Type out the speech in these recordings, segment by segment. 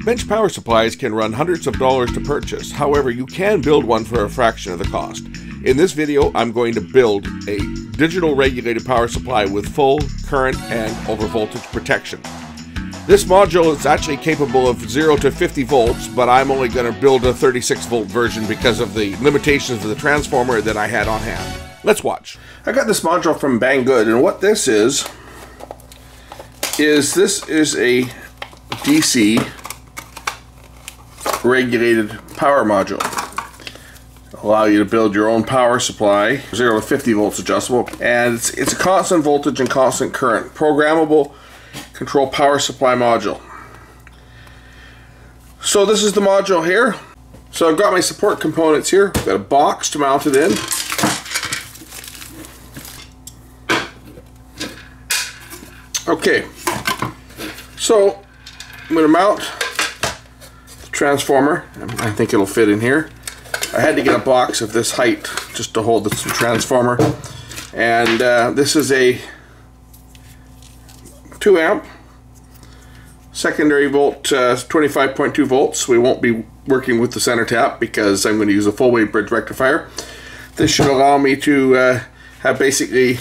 Bench power supplies can run hundreds of dollars to purchase. However, you can build one for a fraction of the cost. In this video, I'm going to build a digital regulated power supply with full current and overvoltage protection. This module is actually capable of 0 to 50 volts, but I'm only going to build a 36 volt version because of the limitations of the transformer that I had on hand. Let's watch. I got this module from Banggood, and what this is a DC regulated power module. Allow you to build your own power supply, 0 to 50 volts adjustable, and it's a constant voltage and constant current, programmable control power supply module. So this is the module here. So I've got my support components here. I've got a box to mount it in. Okay, so I'm going to mount the transformer. I think it'll fit in here. I had to get a box of this height just to hold this transformer, and this is a 2 amp secondary volt, 25.2 volts. We won't be working with the center tap because I'm going to use a full wave bridge rectifier. This should allow me to have basically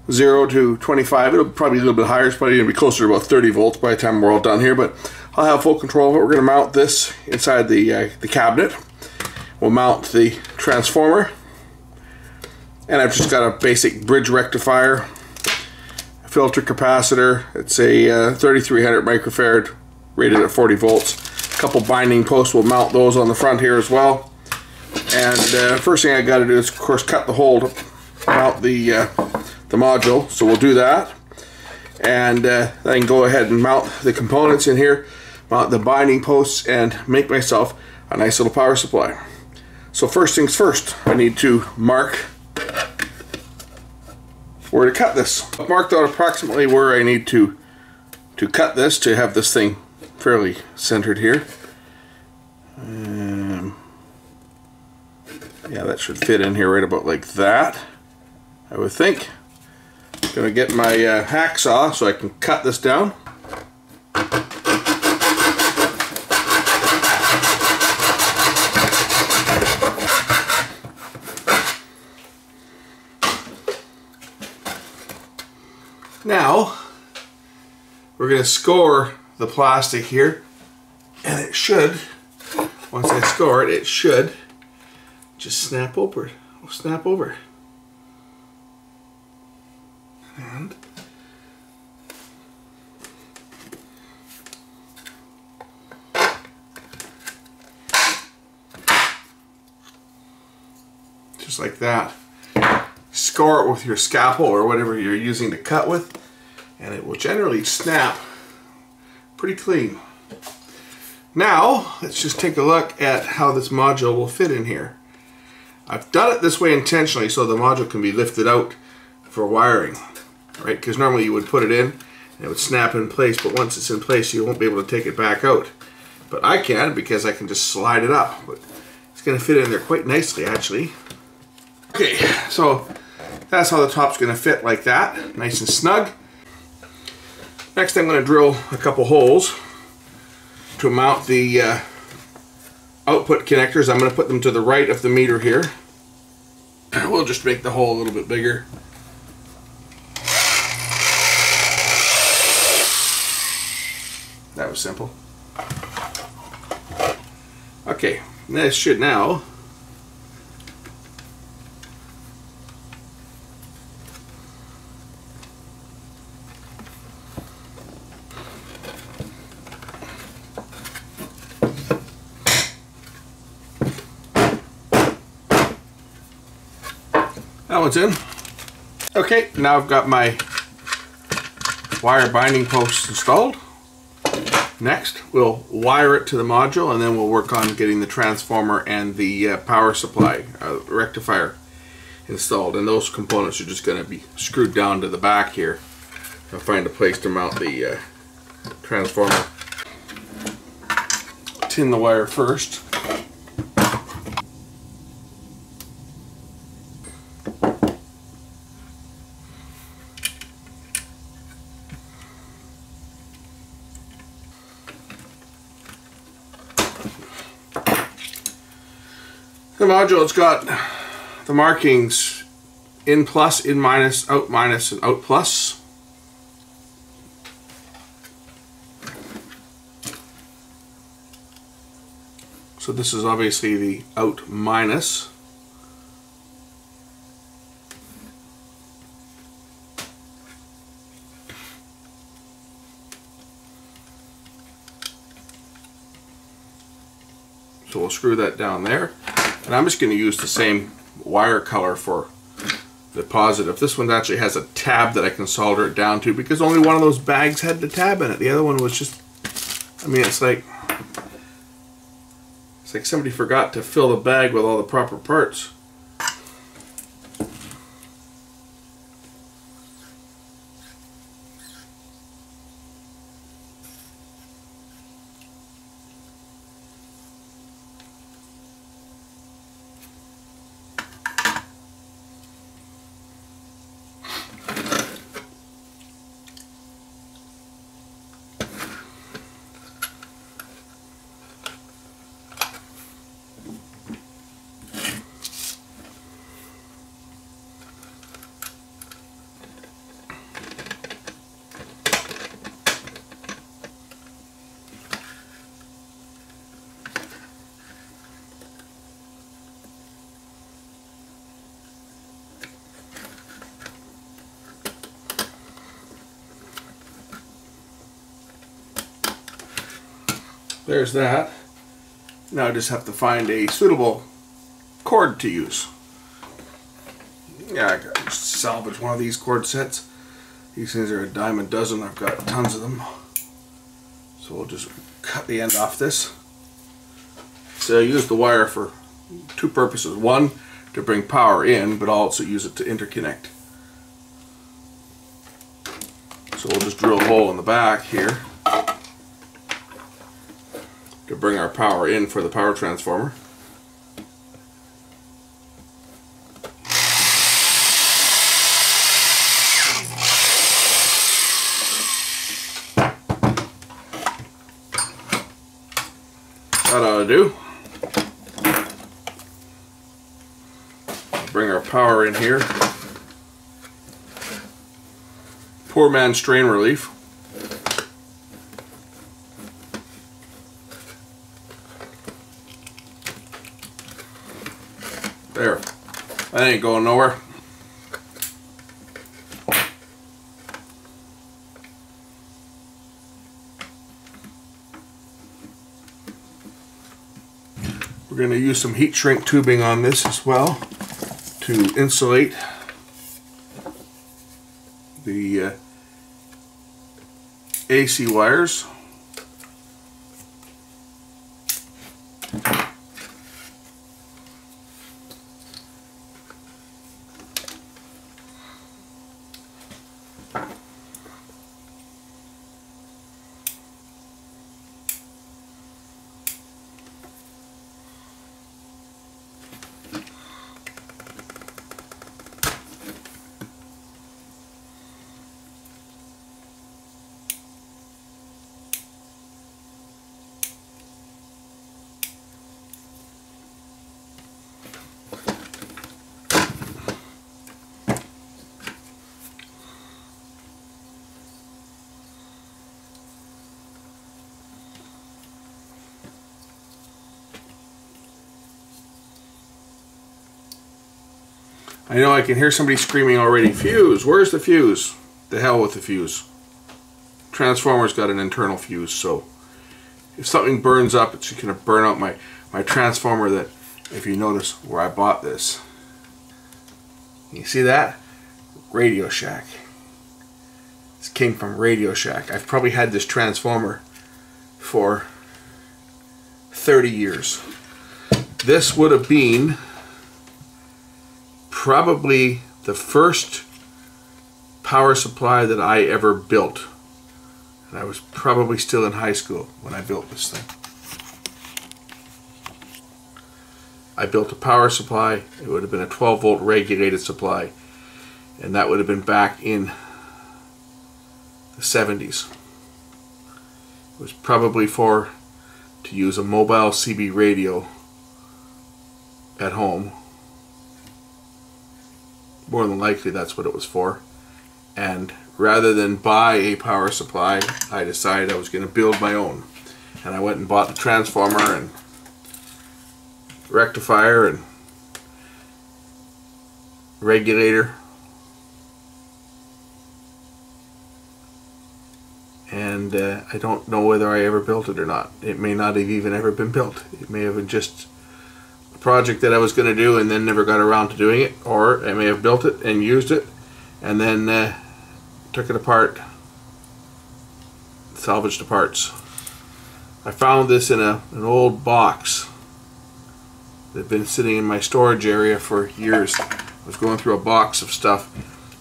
0 to 25. It'll probably be a little bit higher. It's probably going to be closer to about 30 volts by the time we're all done here, but I'll have full control of it. We're going to mount this inside the cabinet. We'll mount the transformer, and I've just got a basic bridge rectifier, filter capacitor. It's a 3300 microfarad rated at 40 volts. A couple binding posts. We'll mount those on the front here as well. And first thing I got to do is, of course, cut the hole to mount the module. So we'll do that, and then go ahead and mount the components in here, mount the binding posts, and make myself a nice little power supply. So first things first, I need to mark where to cut this. I've marked out approximately where I need to cut this to have this thing fairly centered here. Yeah, that should fit in here right about like that, I would think. I'm gonna get my hacksaw so I can cut this down. Now, we're going to score the plastic here, and it should, once I score it, it should just snap over. It'll snap over. And just like that. Score it with your scalpel or whatever you're using to cut with, and it will generally snap pretty clean. Now let's just take a look at how this module will fit in here. I've done it this way intentionally so the module can be lifted out for wiring, right? Because normally you would put it in and it would snap in place, but once it's in place you won't be able to take it back out. But I can, because I can just slide it up. But it's going to fit in there quite nicely, actually. Okay, so that's how the top's going to fit, like that, nice and snug. Next I'm going to drill a couple holes to mount the output connectors. I'm going to put them to the right of the meter here. We'll just make the hole a little bit bigger. That was simple. Okay, this should now that one's in. Okay, now I've got my wire binding posts installed. Next, we'll wire it to the module, and then we'll work on getting the transformer and the power supply, rectifier, installed. And those components are just going to be screwed down to the back here. I'll find a place to mount the transformer. Tin the wire first. The module's got the markings in plus, in minus, and out plus. So this is obviously the out minus. So we'll screw that down there. And I'm just going to use the same wire color for the positive. This one actually has a tab that I can solder it down to because only one of those bags had the tab in it. The other one was just, I mean, it's like somebody forgot to fill the bag with all the proper parts. There's that. Now I just have to find a suitable cord to use. Yeah, I got to salvage one of these cord sets. These things are a dime a dozen. I've got tons of them. So we'll just cut the end off this. So I use the wire for two purposes. One, to bring power in, but I'll also use it to interconnect. So we'll just drill a hole in the back here to bring our power in for the power transformer. That ought to do. Bring our power in here. Poor man's strain relief. There. That ain't going nowhere. We're going to use some heat shrink tubing on this as well to insulate the AC wires. I know I can hear somebody screaming already, fuse, where's the fuse? The hell with the fuse. Transformer's got an internal fuse, so if something burns up, it's going to burn out my transformer that, if you notice where I bought this. You see that? Radio Shack. This came from Radio Shack. I've probably had this transformer for 30 years. This would have been probably the first power supply that I ever built. And I was probably still in high school when I built this thing. I built a power supply. It would have been a 12 volt regulated supply. And that would have been back in the 70s. It was probably for to use a mobile CB radio at home. More than likely that's what it was for. And rather than buy a power supply, I decided I was going to build my own. And I went and bought the transformer and rectifier and regulator. And I don't know whether I ever built it or not. It may not have even ever been built. It may have been just a project that I was going to do and then never got around to doing it. Or I may have built it and used it and then took it apart, salvaged the parts. I found this in an old box that had been sitting in my storage area for years. I was going through a box of stuff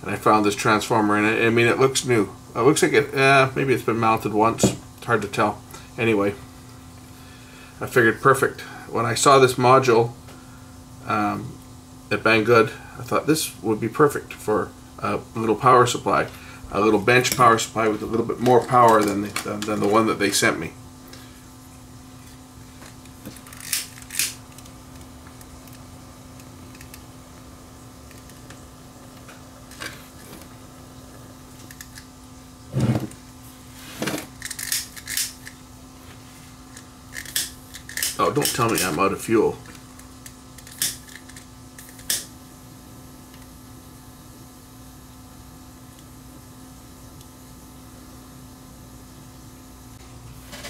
and I found this transformer in it. I mean, it looks new. It looks like it, maybe it's been mounted once. It's hard to tell. Anyway, I figured perfect. When I saw this module at Banggood, I thought this would be perfect for a little power supply. A little bench power supply with a little bit more power than the one that they sent me. Oh, don't tell me I'm out of fuel.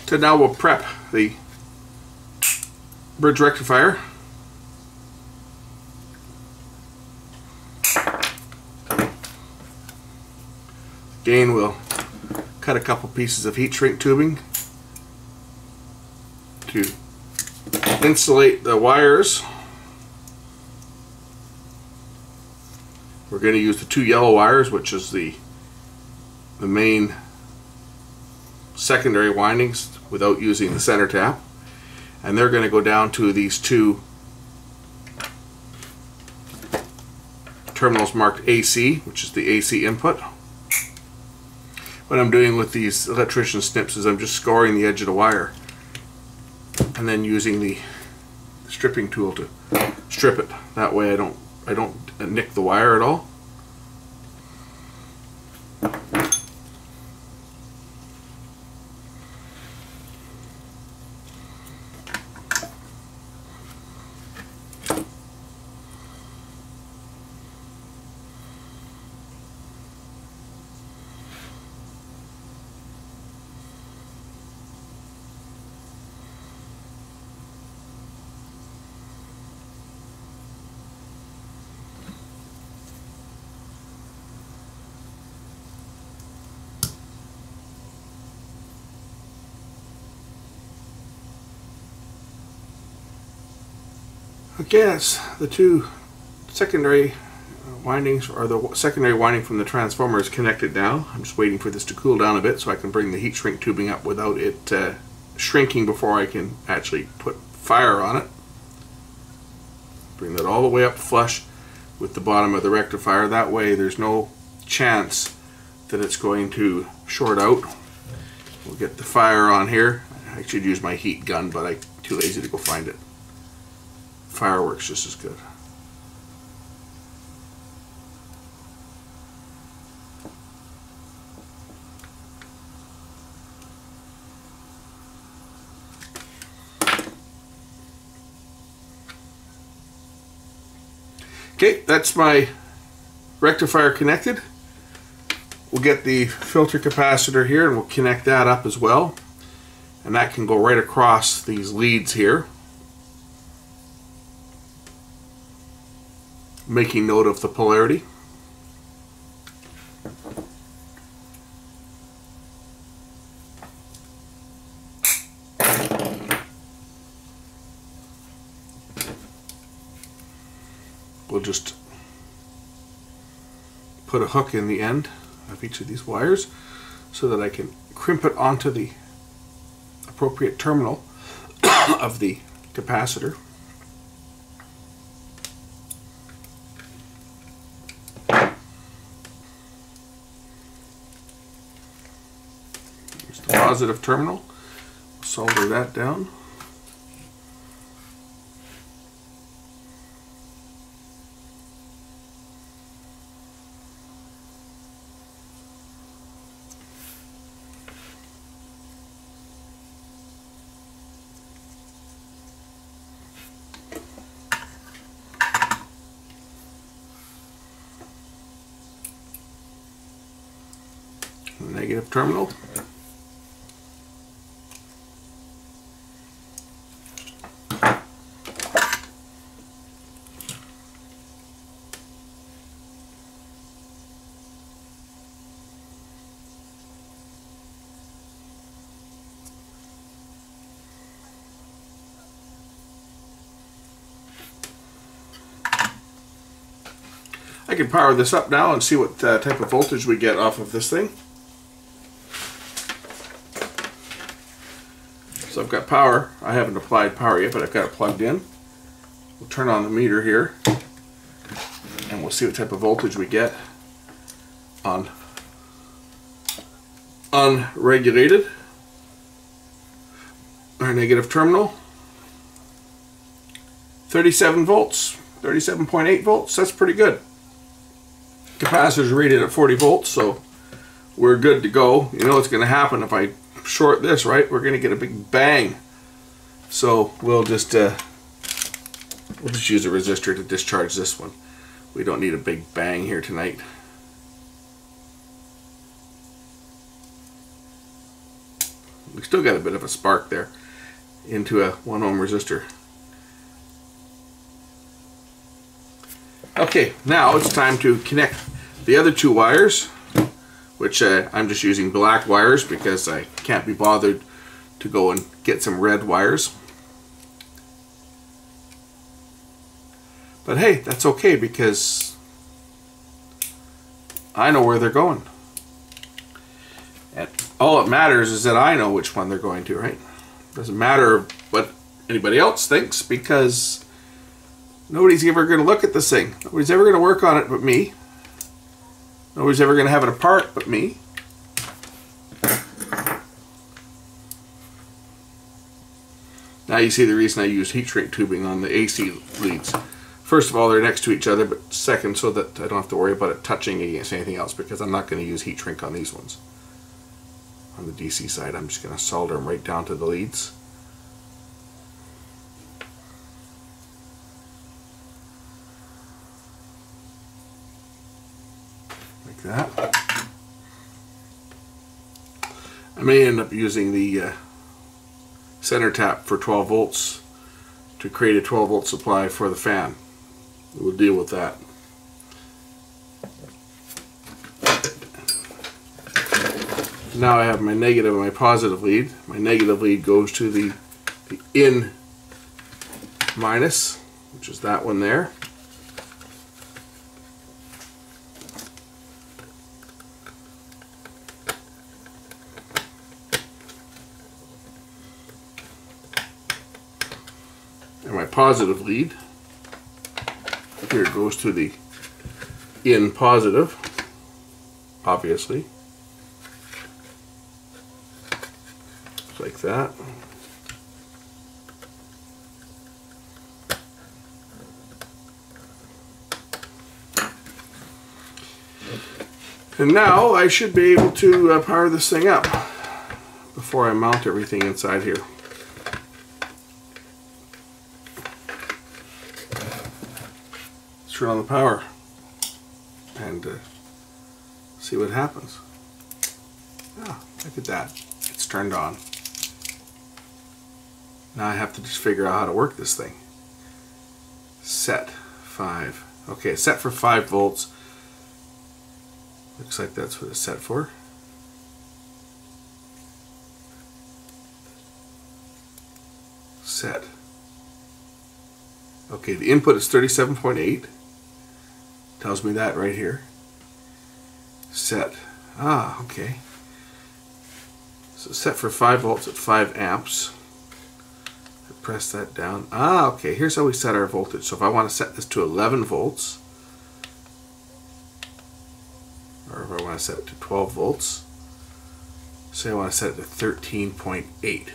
So now we'll prep the bridge rectifier. Again, we'll cut a couple pieces of heat shrink tubing to insulate the wires. We're going to use the 2 yellow wires, which is the main secondary windings, without using the center tap, and they're going to go down to these 2 terminals marked AC, which is the AC input. What I'm doing with these electrician snips is I'm just scoring the edge of the wire and then using the stripping tool to strip it. That way I don't nick the wire at all. Okay, that's the 2 secondary windings, or the secondary winding from the transformer is connected now. I'm just waiting for this to cool down a bit so I can bring the heat shrink tubing up without it shrinking before I can actually put fire on it. Bring that all the way up flush with the bottom of the rectifier. That way there's no chance that it's going to short out. We'll get the fire on here. I should use my heat gun, but I'm too lazy to go find it. Fire works just as good. Okay, that's my rectifier connected. We'll get the filter capacitor here and we'll connect that up as well. And that can go right across these leads here. Making note of the polarity. We'll just put a hook in the end of each of these wires so that I can crimp it onto the appropriate terminal of the capacitor. Here's the positive terminal. Solder that down. negative terminal. I can power this up now and see what type of voltage we get off of this thing. So I've got power. I haven't applied power yet, but I've got it plugged in. We'll turn on the meter here and we'll see what type of voltage we get on unregulated, our negative terminal. 37 volts, 37.8 volts, that's pretty good. Capacitor's rated at 40 volts, so we're good to go. You know what's going to happen if I short this, right? We're going to get a big bang. So we'll just use a resistor to discharge this one. We don't need a big bang here tonight. We still got a bit of a spark there into a 1 ohm resistor. Okay, now it's time to connect the other 2 wires, which I'm just using black wires because I can't be bothered to go and get some red wires. But hey, that's okay because I know where they're going. And all that matters is that I know which one they're going to, right? Doesn't matter what anybody else thinks because nobody's ever going to look at this thing. Nobody's ever going to work on it but me. Nobody's ever going to have it apart but me. Now you see the reason I use heat shrink tubing on the AC leads. First of all, they're next to each other, but second, so that I don't have to worry about it touching against anything else because I'm not going to use heat shrink on these ones. On the DC side, I'm just going to solder them right down to the leads. Like that. I may end up using the center tap for 12 volts to create a 12 volt supply for the fan. We'll deal with that. Now I have my negative and my positive lead. My negative lead goes to the in minus, which is that one there. And my positive lead here goes to the in positive, obviously. Like that. And now I should be able to power this thing up before I mount everything inside here. Let's turn on the power and see what happens. Ah, look at that. It's turned on. Now I have to just figure out how to work this thing. Set 5. Okay, it's set for 5 volts. Looks like that's what it's set for. Set. Okay, the input is 37.8. Tells me that right here. Set. Ah, okay. So set for 5 volts at 5 amps. Press that down. Ah, okay, here's how we set our voltage. So if I want to set this to 11 volts, or if I want to set it to 12 volts, say I want to set it to 13.8.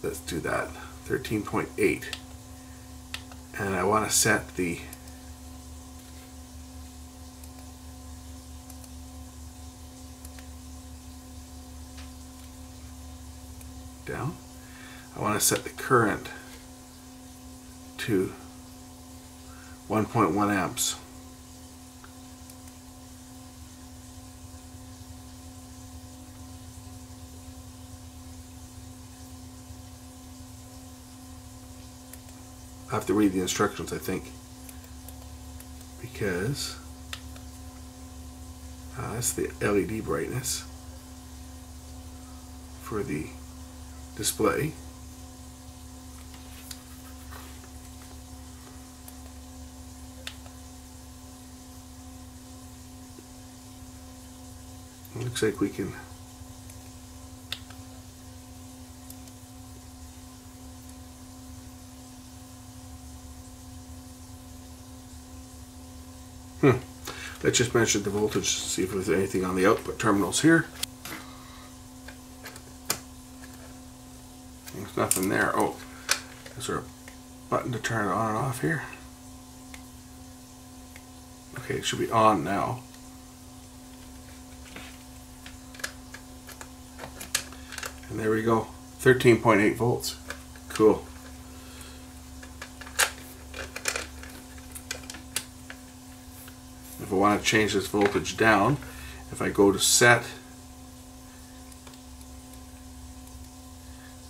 Let's do that. 13.8. And I want to set the down. I want to set the current to 1.1 amps. I have to read the instructions, I think, because that's the LED brightness for the display. It looks like we can let's just measure the voltage, see if there's anything on the output terminals here. There's nothing there. Oh, is there a button to turn it on and off here? Okay, it should be on now. And there we go, 13.8 volts. Cool. If I want to change this voltage down, if I go to set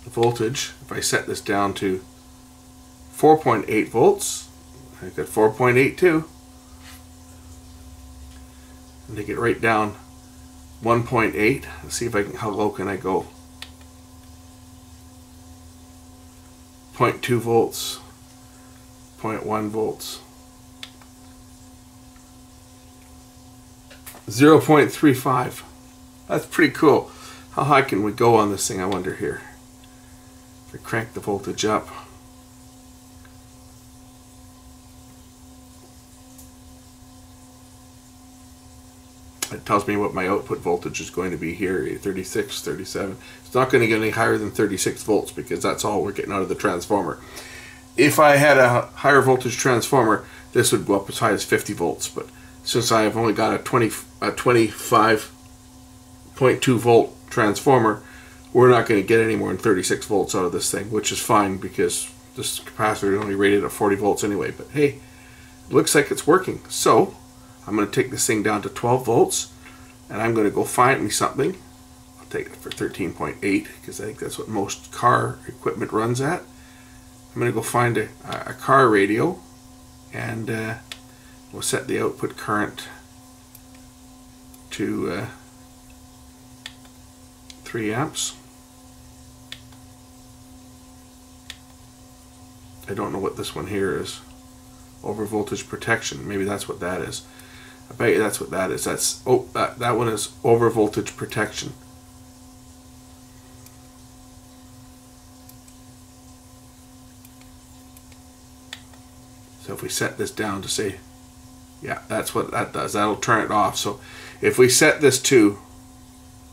the voltage, if I set this down to 4.8 volts, I got 4.82, and take it right down 1.8. Let's see if I can, how low can I go? 0.2 volts, 0.1 volts, 0.35. That's pretty cool. How high can we go on this thing, I wonder here? If I crank the voltage up. It tells me what my output voltage is going to be here, 36, 37. It's not going to get any higher than 36 volts because that's all we're getting out of the transformer. If I had a higher voltage transformer, this would go up as high as 50 volts, but since I have only got a 25.2 volt transformer, we're not going to get any more than 36 volts out of this thing, which is fine because this capacitor is only rated at 40 volts anyway. But hey, it looks like it's working. So I'm going to take this thing down to 12 volts, and I'm going to go find me something. I'll take it for 13.8 because I think that's what most car equipment runs at. I'm going to go find a car radio, and we'll set the output current to 3 amps. I don't know what this one here is. Over voltage protection. Maybe that's what that is. I bet you that's what that is. That's that one is over voltage protection. So if we set this down to say, yeah, that's what that does. That'll turn it off. So if we set this to,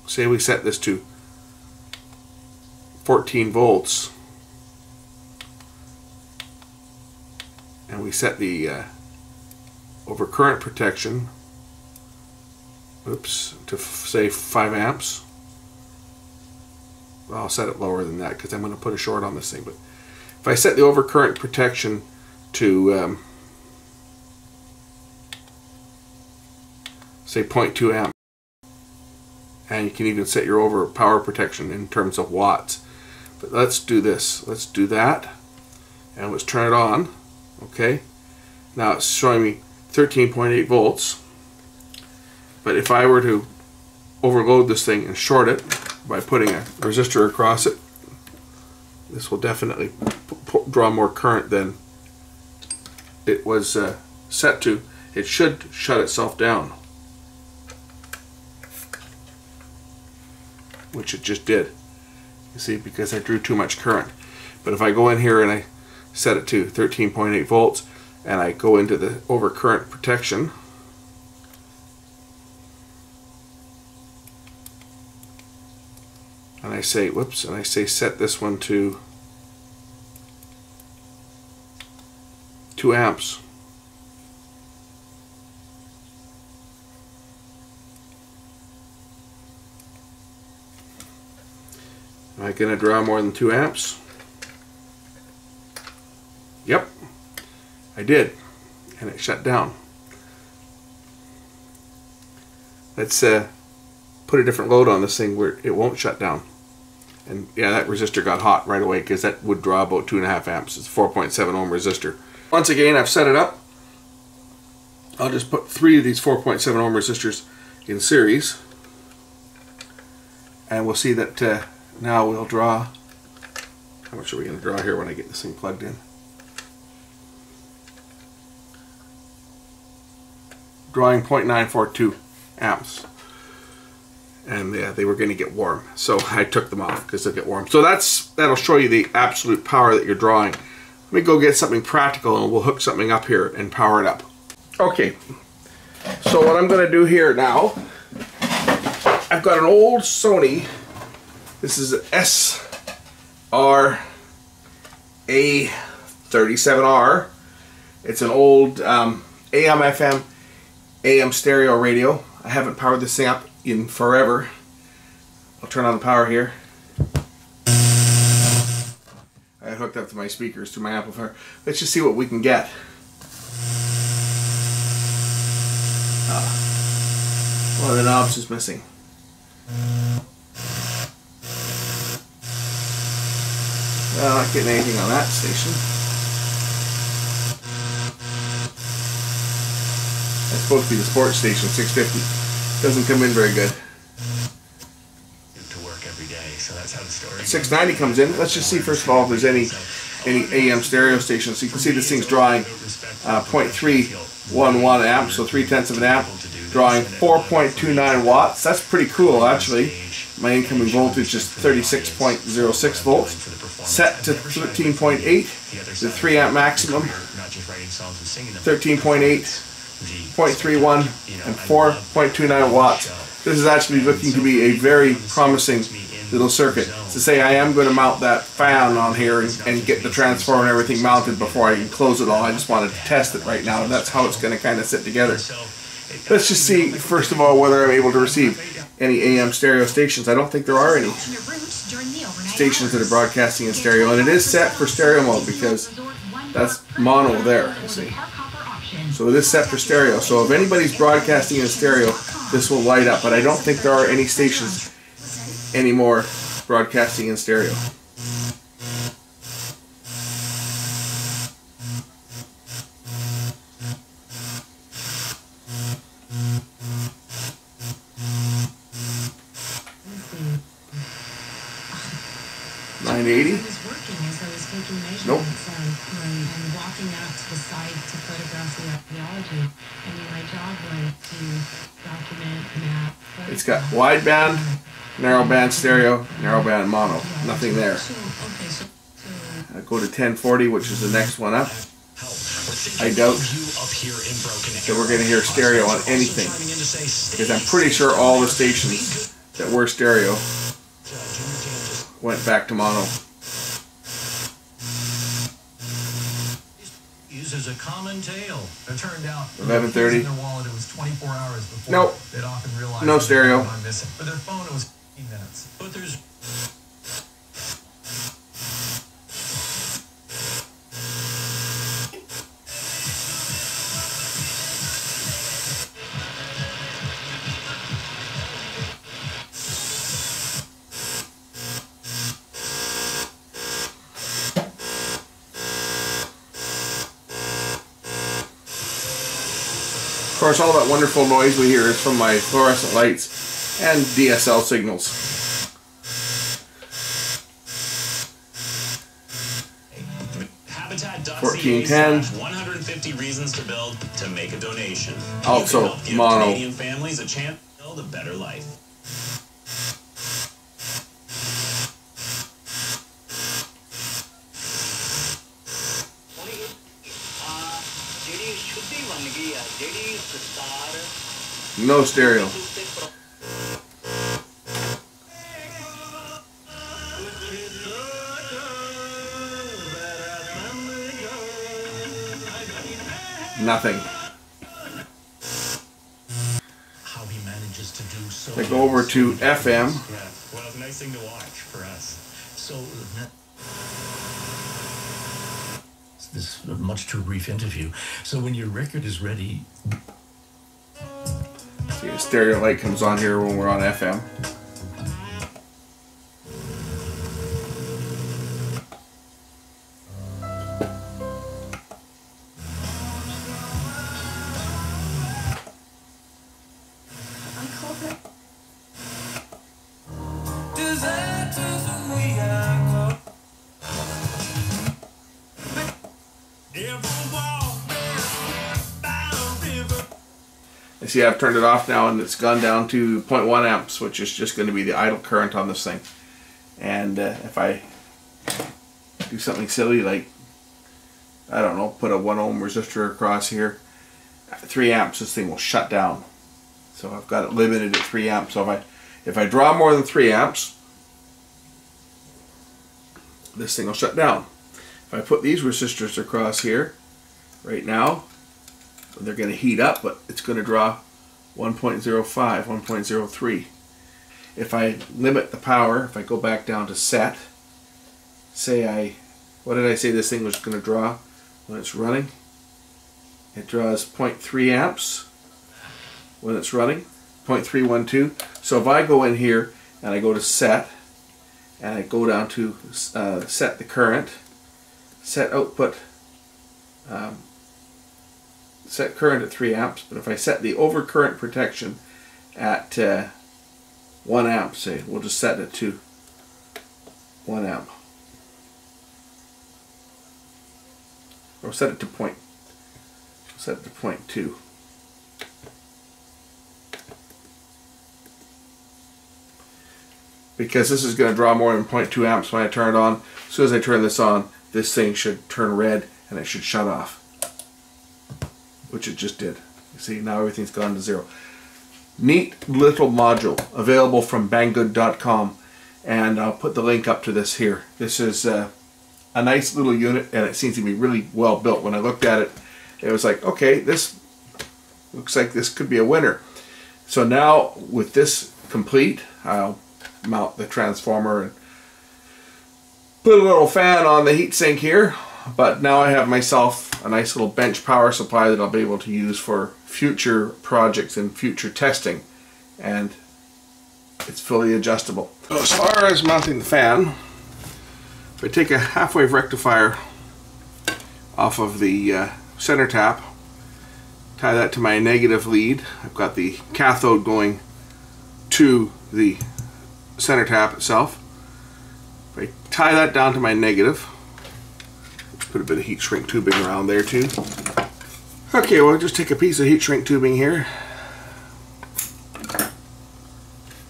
say we set this to 14 volts, and we set the over current protection, oops, to say 5 amps. Well, I'll set it lower than that because I'm going to put a short on this thing. But if I set the over current protection to say 0.2 amp, and you can even set your over power protection in terms of watts. But let's do this. Let's do that, and let's turn it on. Okay, now it's showing me 13.8 volts, but if I were to overload this thing and short it by putting a resistor across it, this will definitely draw more current than it was set to. It should shut itself down, which it just did. You see, because I drew too much current. But if I go in here and I set it to 13.8 volts and I go into the over current protection, and I say, whoops, and I say set this one to 2 amps. Am I going to draw more than 2 amps? Yep, I did, and it shut down. Let's put a different load on this thing where it won't shut down, And yeah, that resistor got hot right away because that would draw about 2.5 amps. It's a 4.7 ohm resistor. Once again, I've set it up. I'll just put 3 of these 4.7 ohm resistors in series. And we'll see that now we'll draw. How much are we going to draw here when I get this thing plugged in? Drawing 0.942 amps. And yeah, they were going to get warm, so I took them off because they'll get warm. So that'll show you the absolute power that you're drawing. Let me go get something practical and we'll hook something up here and power it up. Okay, so what I'm going to do here now, I've got an old Sony. This is an SR-A37R. It's an old AM/FM AM stereo radio. I haven't powered this thing up in forever. I'll turn on the power here. I hooked up to my speakers, to my amplifier. Let's just see what we can get. One of the knobs is missing. Well, not getting anything on that station. That's supposed to be the sports station, 650. Doesn't come in very good. To work every day, so that's how the story 690 comes in. Let's just see first of all if there's any AM stereo stations. So you can see this thing's drawing 0.311 amps, so 0.3 of an amp, drawing 4.29 watts. That's pretty cool actually. My incoming voltage is 36.06 volts, set to 13.8, the 3 amp maximum, 13.8, 0.31, and 4.29 watts. This is actually looking to be a very promising little circuit. To say I am going to mount that fan on here and get the transformer and everything mounted before I can close it all. I just wanted to test it right now, and that's how it's going to kind of sit together. Let's just see first of all whether I'm able to receive any AM stereo stations. I don't think there are any stations that are broadcasting in stereo, and it is set for stereo mode because that's mono there, you see. So it is set for stereo, so if anybody's broadcasting in stereo, this will light up, but I don't think there are any stations anymore broadcasting in stereo. Nope. And walking out to the site to photograph the archaeology. I mean, my job was to document, map. It's got wideband, narrowband stereo, narrowband mono. Nothing there. I go to 1040, which is the next one up. I doubt that we're going to hear stereo on anything, because I'm pretty sure all the stations that were stereo went back to mono. Uses a common tale. It turned out 11:30. their wallet, it was 24 hours before nope. they'd often realized no stereo. Missing. But their phone, it was 15 minutes. But there's Of course, all that wonderful noise we hear is from my fluorescent lights and DSL signals. Habitat.ca 1410. 150 reasons to build to make a donation. Also mono. Canadian families a chance to build a better life. No stereo. Nothing. How he manages to do so. I go over to FM. Yeah, well, it's a nice thing to watch for us. So this is a much too brief interview. So when your record is ready. See, a stereo light comes on here when we're on FM. see I've turned it off now, and it's gone down to 0.1 amps, which is just going to be the idle current on this thing. And if I do something silly like, I don't know, put a 1 ohm resistor across here, at 3 amps, this thing will shut down. So I've got it limited at 3 amps. So if I draw more than 3 amps, this thing will shut down. If I put these resistors across here, right now, they're going to heat up, but it's going to draw 1.05, 1.03. If I limit the power, if I go back down to set, say what did I say this thing was going to draw when it's running? It draws 0.3 amps when it's running, 0.312. So if I go in here and I go to set, and I go down to set the current, set output, set current at 3 amps, but if I set the overcurrent protection at 1 amp, say, we'll just set it to 1 amp. Or set it to set it to 0.2. Because this is going to draw more than 0.2 amps when I turn it on. As soon as I turn this on, this thing should turn red and it should shut off. Which it just did. You see, now everything's gone to 0. Neat little module available from banggood.com, and I'll put the link up to this here. This is a nice little unit, and it seems to be really well built. When I looked at it, it was like, okay, this looks like this could be a winner. So now with this complete, I'll mount the transformer and put a little fan on the heatsink here. But now I have myself a nice little bench power supply that I'll be able to use for future projects and future testing, and it's fully adjustable. As far as mounting the fan, if I take a half-wave rectifier off of the center tap, tie that to my negative lead. I've got the cathode going to the center tap itself. If I tie that down to my negative, put a bit of heat shrink tubing around there too. Okay, we'll just take a piece of heat shrink tubing here.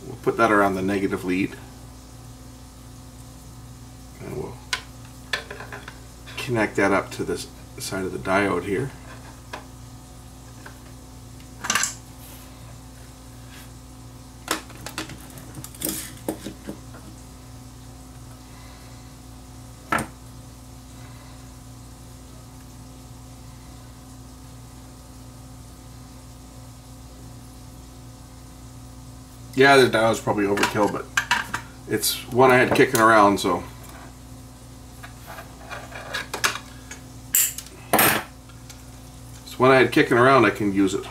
We'll put that around the negative lead. And we'll connect that up to this side of the diode here. Yeah, the diode's probably overkill, but it's one I had kicking around, so. It's one I had kicking around, I can use it.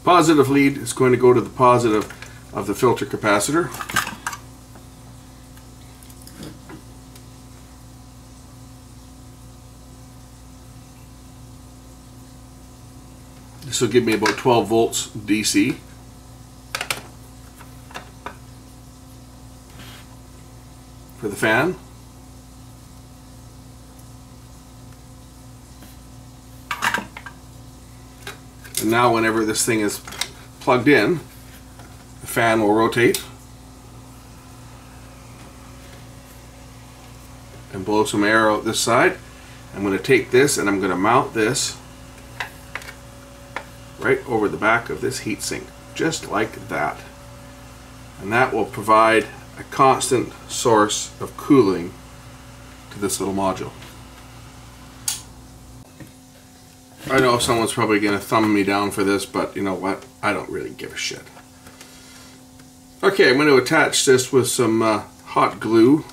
Positive lead is going to go to the positive of the filter capacitor. This will give me about 12 volts DC. For the fan. And now whenever this thing is plugged in, the fan will rotate and blow some air out this side. I'm going to take this and I'm going to mount this right over the back of this heatsink, just like that. And that will provide a constant source of cooling to this little module. I know someone's probably going to thumb me down for this, but you know what? I don't really give a shit. Okay, I'm going to attach this with some hot glue.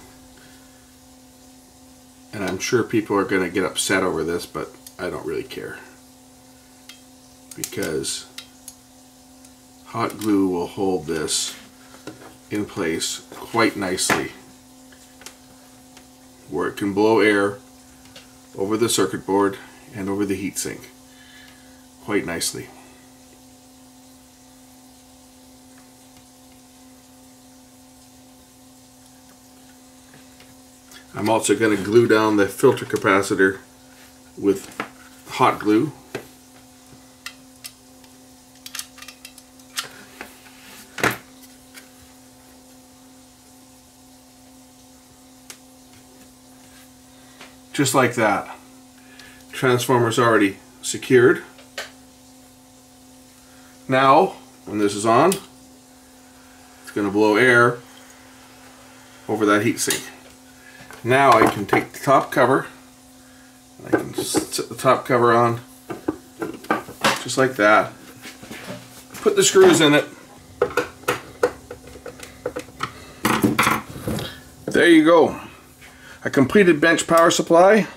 And I'm sure people are going to get upset over this, but I don't really care. Because hot glue will hold this in place quite nicely, where it can blow air over the circuit board and over the heatsink quite nicely. I'm also going to glue down the filter capacitor with hot glue. Just like that. Transformer's already secured. Now, when this is on, it's going to blow air over that heatsink. Now I can take the top cover, and I can just set the top cover on, just like that. Put the screws in it. There you go. A completed bench power supply.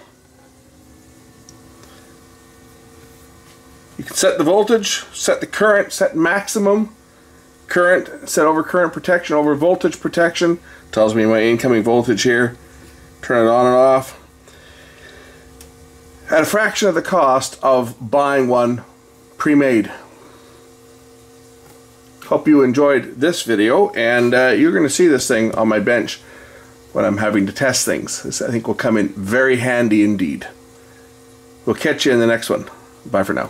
You can set the voltage, set the current, set maximum current, set over current protection, over voltage protection. Tells me my incoming voltage here. Turn it on and off. At a fraction of the cost of buying one pre-made. Hope you enjoyed this video, and you're going to see this thing on my bench when I'm having to test things. This, I think, will come in very handy indeed. We'll catch you in the next one. Bye for now.